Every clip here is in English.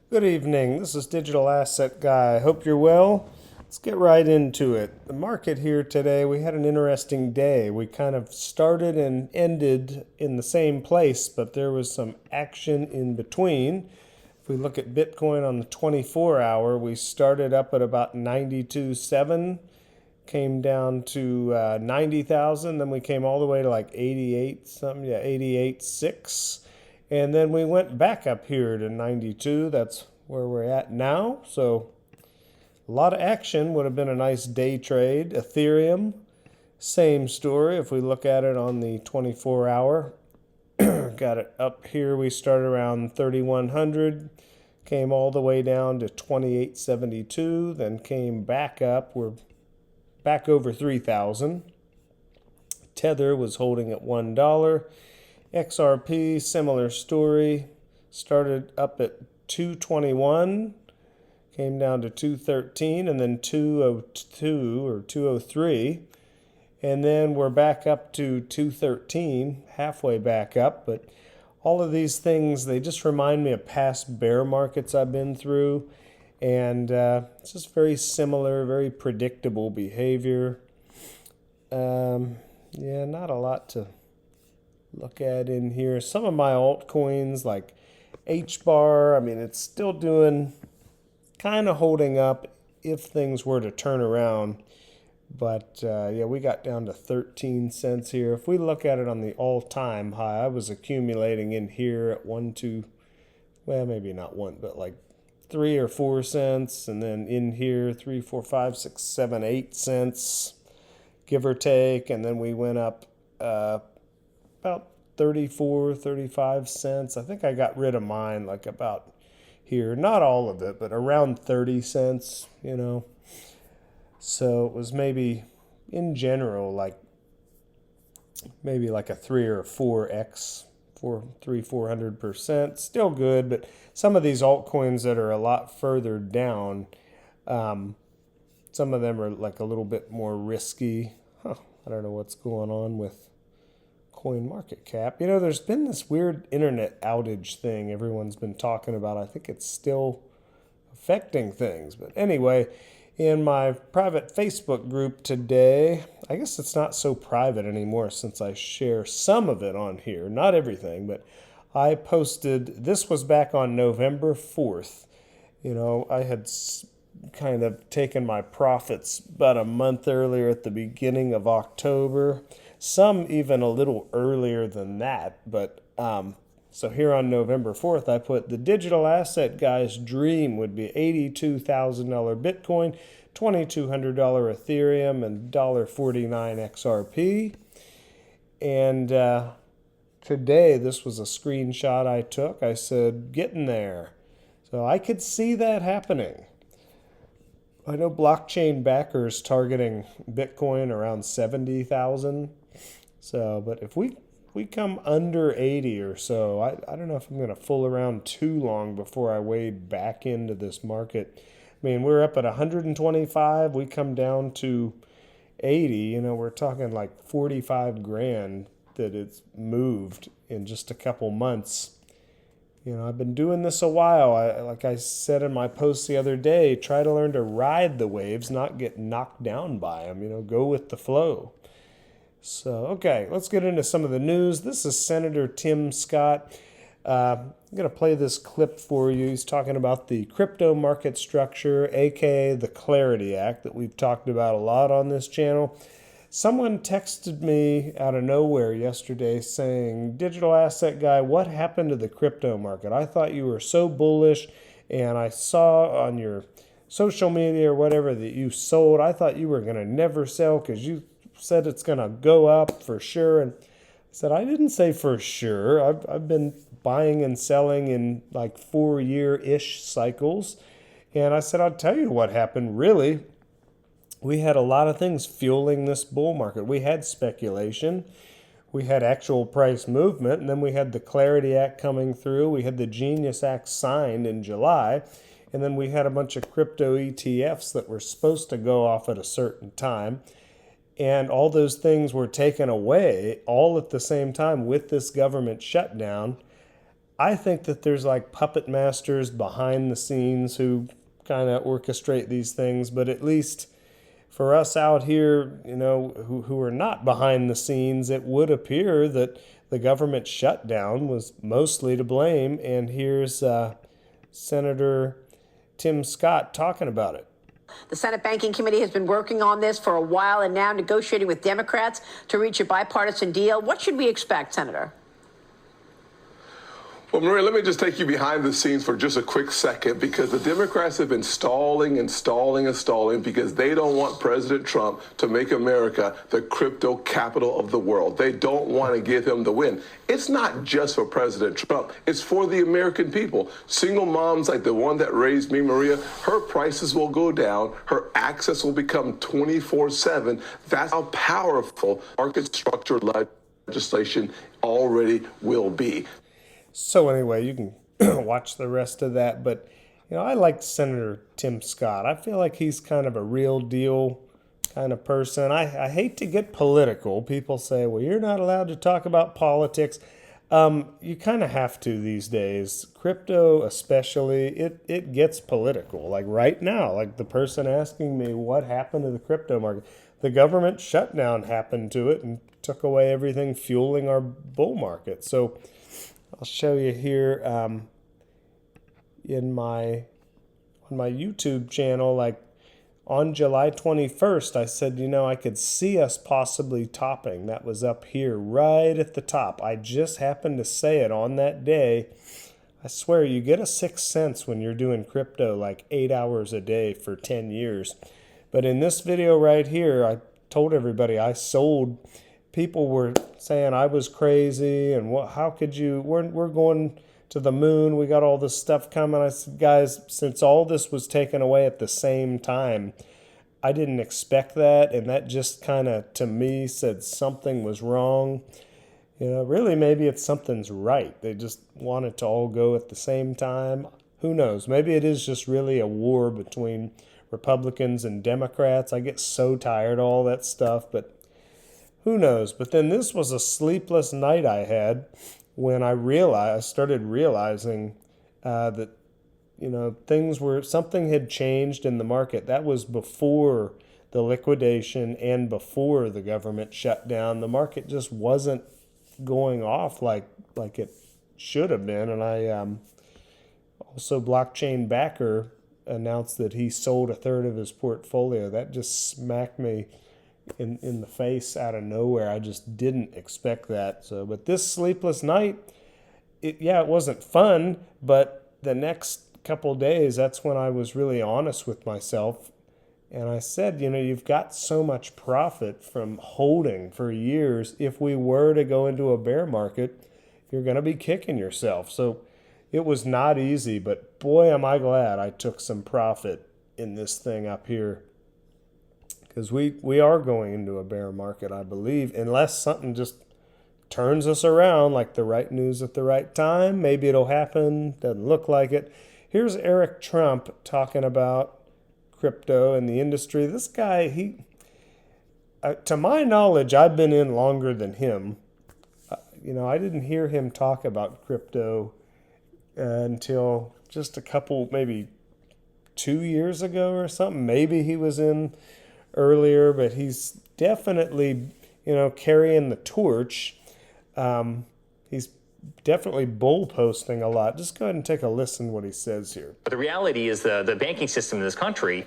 Good evening. This is Digital Asset Guy. Hope you're well. Let's get right into it. The market here today, we had an interesting day. We kind of started and ended in the same place, but there was some action in between. If we look at Bitcoin on the 24-hour, we started up at about 92.7, came down to 90,000, then we came all the way to like 88 something, yeah, 88.6. And then we went back up here to 92. That's where we're at now. So a lot of action. Would have been a nice day trade. Ethereum, same story. If we look at it on the 24-hour, got it up here. We started around 3,100, came all the way down to 28.72, then came back up. We're back over 3,000. Tether was holding at $1. XRP, similar story. Started up at 221, came down to 213, and then 202 or 203. And then we're back up to 213, halfway back up. But all of these things, they just remind me of past bear markets I've been through. And it's just very similar, very predictable behavior. Yeah, not a lot to look at in here. Some of my altcoins like HBAR, I mean, it's still doing kind of holding up if things were to turn around. But yeah, we got down to 13 cents here. If we look at it on the all-time high, I was accumulating in here at well, maybe not one, but like 3 or 4 cents. And then in here, 3, 4, 5, 6, 7, 8 cents, give or take. And then we went up about 34, 35 cents. I think I got rid of mine like about here. Not all of it, but around 30 cents. So it was maybe in general like maybe like a 3 or 4x, 400%. Still good, but some of these altcoins that are a lot further down, some of them are like a little bit more risky. I don't know what's going on with Coin Market Cap. There's been this weird internet outage thing everyone's been talking about. I think it's still affecting things. But anyway, in my private Facebook group today, I guess it's not so private anymore since I share some of it on here, not everything, but I posted, this was back on November 4th. I had kind of taken my profits about a month earlier at the beginning of October, some even a little earlier than that. But so here on November 4th, I put the digital asset guy's dream would be $82,000 Bitcoin, $2,200 Ethereum, and $1.49 XRP. And today, this was a screenshot I took. I said, getting there. So I could see that happening. I know blockchain backers targeting Bitcoin around 70,000. So, but if we come under 80 or so, I don't know if I'm going to fool around too long before I wade back into this market. I mean, we're up at 125. We come down to 80. We're talking like 45 grand that it's moved in just a couple months. I've been doing this a while. Like I said in my post the other day, try to learn to ride the waves, not get knocked down by them. Go with the flow. So, okay, let's get into some of the news. This is Senator Tim Scott. I'm going to play this clip for you. He's talking about the crypto market structure, aka the Clarity Act, that we've talked about a lot on this channel. Someone texted me out of nowhere yesterday saying, Digital Asset Guy, what happened to the crypto market? I thought you were so bullish, and I saw on your social media or whatever that you sold. I thought you were going to never sell because you said it's going to go up for sure. And I said, I didn't say for sure. I've been buying and selling in like 4-year-ish cycles. And I said, I'll tell you what happened, really. We had a lot of things fueling this bull market. We had speculation. We had actual price movement. And then we had the Clarity Act coming through. We had the Genius Act signed in July. And then we had a bunch of crypto ETFs that were supposed to go off at a certain time. And all those things were taken away all at the same time with this government shutdown. I think that there's like puppet masters behind the scenes who kind of orchestrate these things, but at least for us out here, who are not behind the scenes, it would appear that the government shutdown was mostly to blame. And here's Senator Tim Scott talking about it. The Senate Banking Committee has been working on this for a while and now negotiating with Democrats to reach a bipartisan deal. What should we expect, Senator? Well, Maria, let me just take you behind the scenes for just a quick second, because the Democrats have been stalling because they don't want President Trump to make America the crypto capital of the world. They don't want to give him the win. It's not just for President Trump. It's for the American people. Single moms like the one that raised me, Maria, her prices will go down. Her access will become 24/7. That's how powerful market structure legislation already will be. So anyway, you can watch the rest of that. But, I like Senator Tim Scott. I feel like he's kind of a real deal kind of person. I hate to get political. People say, well, you're not allowed to talk about politics. You kind of have to these days. Crypto especially, it gets political. Like right now, like the person asking me what happened to the crypto market. The government shutdown happened to it and took away everything fueling our bull market. So I'll show you here on my YouTube channel, like on July 21st, I said, I could see us possibly topping. That was up here right at the top. I just happened to say it on that day. I swear, you get a sixth sense when you're doing crypto like 8 hours a day for 10 years. But in this video right here, I told everybody I sold. People were saying I was crazy and how could you, we're going to the moon, we got all this stuff coming. I said, guys, since all this was taken away at the same time, I didn't expect that, and that just kind of, to me, said something was wrong. Really maybe it's something's right. They just want it to all go at the same time. Who knows? Maybe it is just really a war between Republicans and Democrats. I get so tired of all that stuff, but who knows? But then this was a sleepless night I had when I started realizing that, something had changed in the market. That was before the liquidation and before the government shut down. The market just wasn't going off like it should have been. And I also, Blockchain Backer announced that he sold a third of his portfolio. That just smacked me in the face out of nowhere. I just didn't expect that. So, but this sleepless night, it wasn't fun, but the next couple of days, that's when I was really honest with myself. And I said, you've got so much profit from holding for years. If we were to go into a bear market, you're going to be kicking yourself. So it was not easy, but boy, am I glad I took some profit in this thing up here. Because we are going into a bear market, I believe, unless something just turns us around, like the right news at the right time. Maybe it'll happen. Doesn't look like it. Here's Eric Trump talking about crypto and the industry. This guy, to my knowledge, I've been in longer than him. I didn't hear him talk about crypto until just a couple, maybe 2 years ago or something. Maybe he was in earlier, but he's definitely, carrying the torch. He's definitely bull posting a lot. Just go ahead and take a listen to what he says here. But the reality is the banking system in this country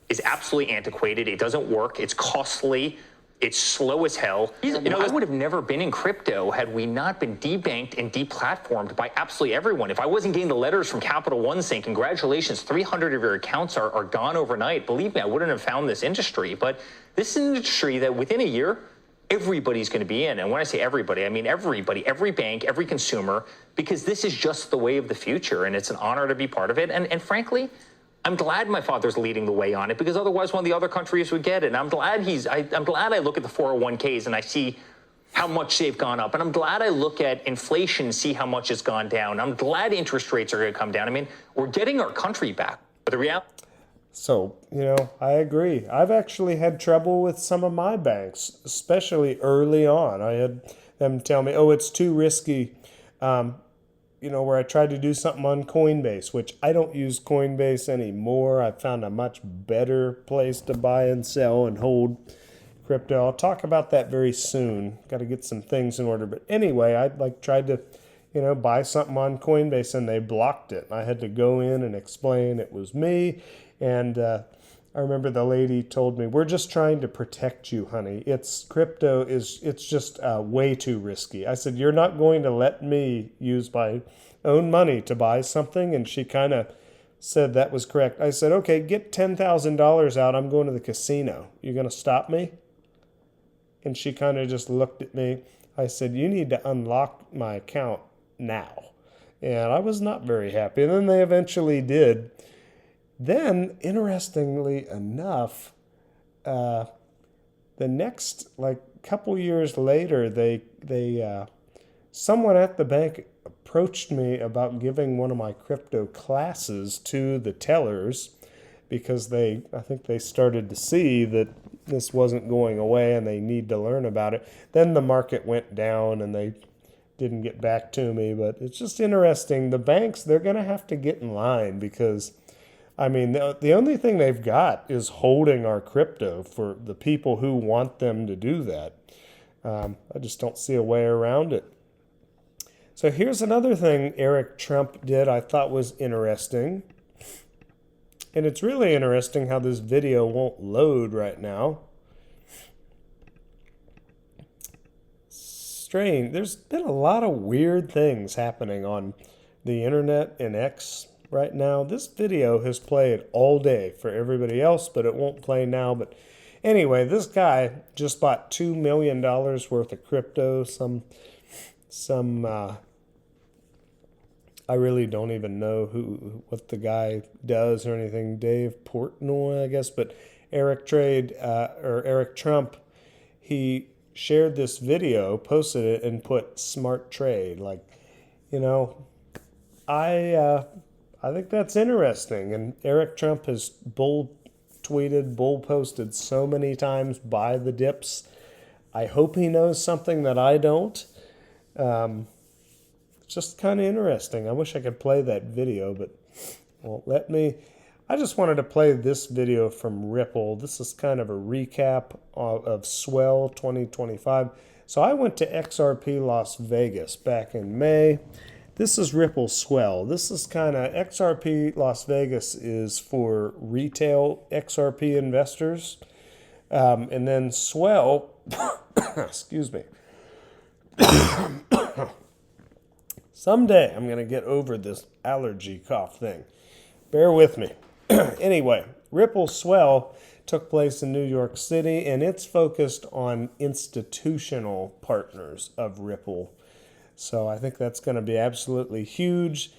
is absolutely antiquated. It doesn't work. It's costly. It's slow as hell. I would have never been in crypto had we not been debanked and deplatformed by absolutely everyone. If I wasn't getting the letters from Capital One saying, congratulations, 300 of your accounts are gone overnight, believe me, I wouldn't have found this industry. But this is an industry that within a year, everybody's going to be in. And when I say everybody, I mean everybody, every bank, every consumer, because this is just the way of the future. And it's an honor to be part of it. And frankly, I'm glad my father's leading the way on it, because otherwise one of the other countries would get it. And I'm glad I look at the 401ks and I see how much they've gone up. And I'm glad I look at inflation and see how much it's gone down. I'm glad interest rates are going to come down. I mean, we're getting our country back. But the reality... So, I agree. I've actually had trouble with some of my banks, especially early on. I had them tell me, oh, it's too risky. where I tried to do something on Coinbase, which I don't use Coinbase anymore. I found a much better place to buy and sell and hold crypto. I'll talk about that very soon. Got to get some things in order. But anyway, I tried to, buy something on Coinbase and they blocked it. I had to go in and explain it was me. And I remember the lady told me, "We're just trying to protect you, honey. It's just way too risky." I said, "You're not going to let me use my own money to buy something?" And she kind of said that was correct. I said, "Okay, get $10,000 out. I'm going to the casino. You going to stop me?" And she kind of just looked at me. I said, "You need to unlock my account now." And I was not very happy. And then they eventually did. Then, interestingly enough, the next couple years later, someone at the bank approached me about giving one of my crypto classes to the tellers because I think they started to see that this wasn't going away and they need to learn about it. Then the market went down and they didn't get back to me. But it's just interesting. The banks, they're going to have to get in line because the only thing they've got is holding our crypto for the people who want them to do that. I just don't see a way around it. So here's another thing Eric Trump did I thought was interesting. And it's really interesting how this video won't load right now. Strange. There's been a lot of weird things happening on the internet and X right now. This video has played all day for everybody else, but it won't play now. But anyway, this guy just bought $2 million worth of crypto. I really don't even know what the guy does or anything. Dave Portnoy, I guess. But Eric Trump, he shared this video, posted it, and put smart trade. I think that's interesting. And Eric Trump has bull posted so many times, buy the dips. I hope he knows something that I don't. It's just kind of interesting. I wish I could play that video, but won't let me. I just wanted to play this video from Ripple. This is kind of a recap of Swell 2025. So I went to XRP Las Vegas back in May. This is Ripple Swell. This is kind of XRP Las Vegas is for retail XRP investors. And then Swell, excuse me. Someday I'm going to get over this allergy cough thing. Bear with me. Anyway, Ripple Swell took place in New York City, and it's focused on institutional partners of Ripple. So I think that's going to be absolutely huge.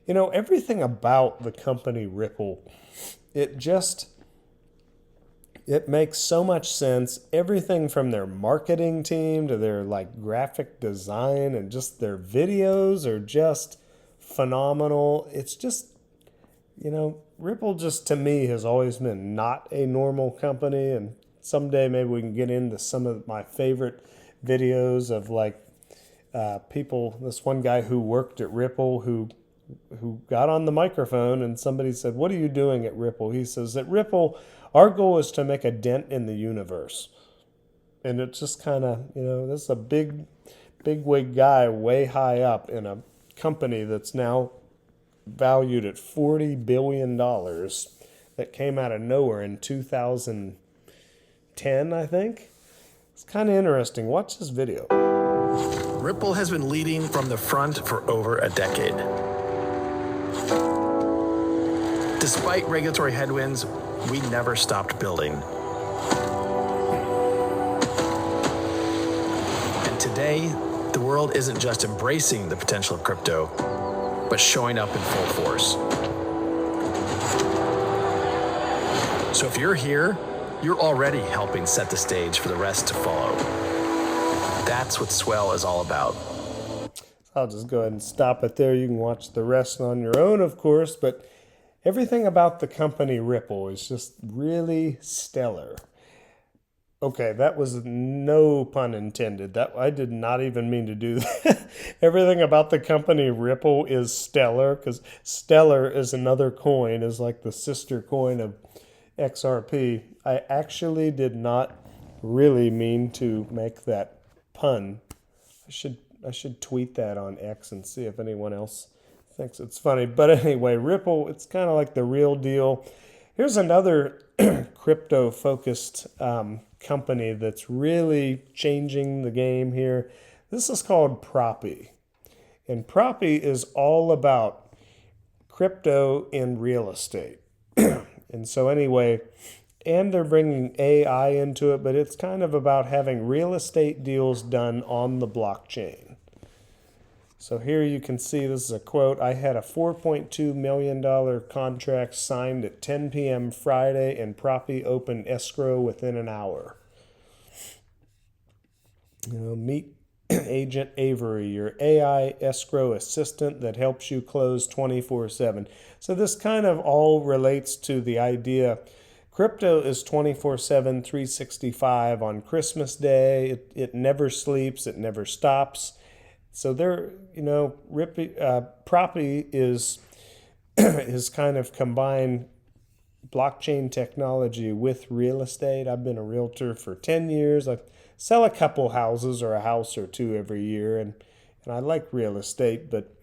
Everything about the company Ripple, it makes so much sense. Everything from their marketing team to their graphic design and just their videos are just phenomenal. It's just, Ripple just to me has always been not a normal company. And someday maybe we can get into some of my favorite videos of people. This one guy who worked at Ripple who got on the microphone and somebody said, "What are you doing at Ripple?" He says, "At Ripple, our goal is to make a dent in the universe." And it's just kind of, this is a big wig guy way high up in a company that's now valued at $40 billion that came out of nowhere in 2010, I think. It's kind of interesting. Watch this video. Ripple has been leading from the front for over a decade. Despite regulatory headwinds, we never stopped building. And today, the world isn't just embracing the potential of crypto, but showing up in full force. So if you're here, you're already helping set the stage for the rest to follow. That's what Swell is all about. I'll just go ahead and stop it there. You can watch the rest on your own, of course, but everything about the company Ripple is just really stellar. Okay, that was no pun intended. That I did not even mean to do that. Everything about the company Ripple is stellar because Stellar is another coin, is like the sister coin of XRP. I actually did not really mean to make that pun. I should tweet that on X and see if anyone else thinks it's funny. But anyway, Ripple, it's kind of like the real deal. Here's another crypto focused company that's really changing the game here. This is called Propy. And Propy is all about crypto in real estate. And so anyway, and they're bringing AI into it, but it's kind of about having real estate deals done on the blockchain. So here you can see, this is a quote, I had a $4.2 million contract signed at 10 p.m. Friday and Propy opened escrow within an hour. Meet Agent Avery, your AI escrow assistant that helps you close 24/7. So this kind of all relates to the idea crypto is 24/7, 365 on Christmas Day. It never sleeps, it never stops. So Propy is kind of combined blockchain technology with real estate. I've been a realtor for 10 years. I sell a couple houses or a house or two every year, and I like real estate, but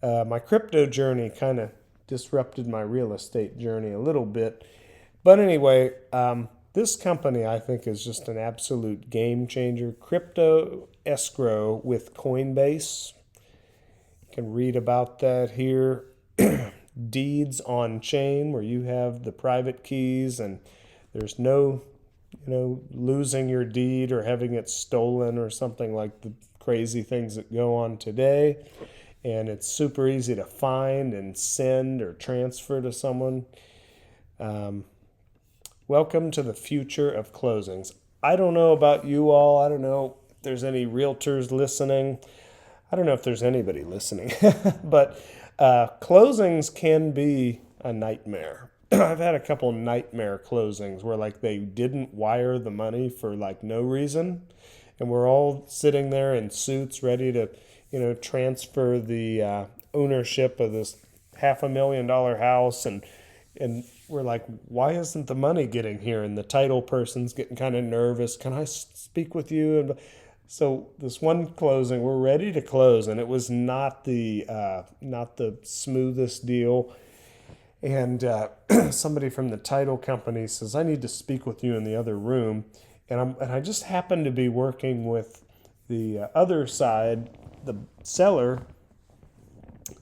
my crypto journey kind of disrupted my real estate journey a little bit. But anyway, this company I think is just an absolute game changer. Crypto escrow with Coinbase. You can read about that here. Deeds on chain, where you have the private keys and there's no losing your deed or having it stolen or something like the crazy things that go on today. And it's super easy to find and send or transfer to someone. Welcome to the future of closings. I don't know about you all. I don't know if there's any realtors listening. I don't know if there's anybody listening. But closings can be a nightmare. I've had a couple nightmare closings where they didn't wire the money for no reason. And we're all sitting there in suits ready to, transfer the ownership of this $500,000 house. And we're like, why isn't the money getting here? And the title person's getting kind of nervous. Can I speak with you? And so this one closing, we're ready to close, and it was not the smoothest deal. And somebody from the title company says, I need to speak with you in the other room. And I just happened to be working with the other side. The seller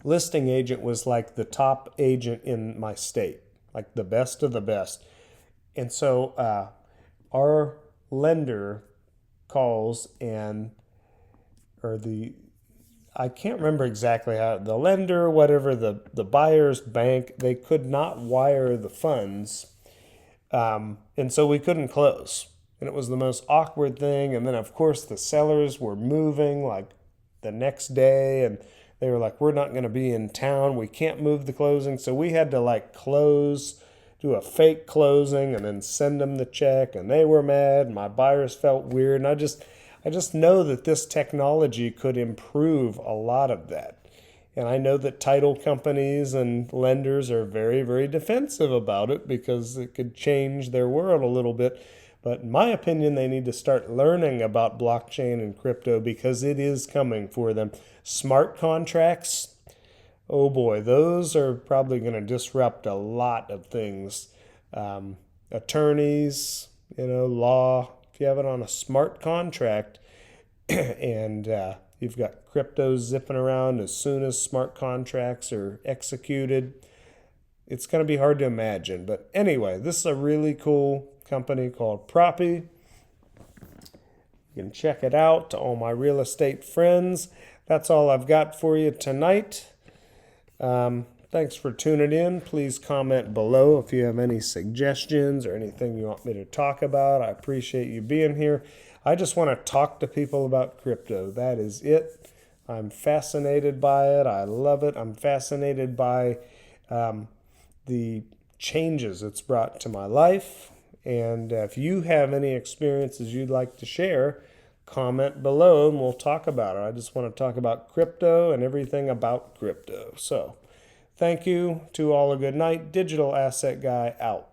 listing agent was like the top agent in my state, like the best of the best. And so our lender calls I can't remember exactly how, the lender, whatever, the buyer's bank, they could not wire the funds. And so we couldn't close. And it was the most awkward thing. And then, of course, the sellers were moving the next day. And they were like, we're not going to be in town. We can't move the closing. So we had to close, do a fake closing, and then send them the check. And they were mad. And my buyers felt weird. And I just know that this technology could improve a lot of that. And I know that title companies and lenders are very, very defensive about it because it could change their world a little bit. But in my opinion, they need to start learning about blockchain and crypto because it is coming for them. Smart contracts, oh boy, those are probably going to disrupt a lot of things. Attorneys, law, if you have it on a smart contract and you've got crypto zipping around as soon as smart contracts are executed, it's going to be hard to imagine. But anyway, this is a really cool company called Propy. You can check it out to all my real estate friends. That's all I've got for you tonight. Thanks for tuning in. Please comment below if you have any suggestions or anything you want me to talk about. I appreciate you being here. I just want to talk to people about crypto. That is it. I'm fascinated by it. I love it. I'm fascinated by the changes it's brought to my life. And if you have any experiences you'd like to share, comment below and we'll talk about it. I just want to talk about crypto and everything about crypto. So thank you to all, a good night. Digital Asset Guy out.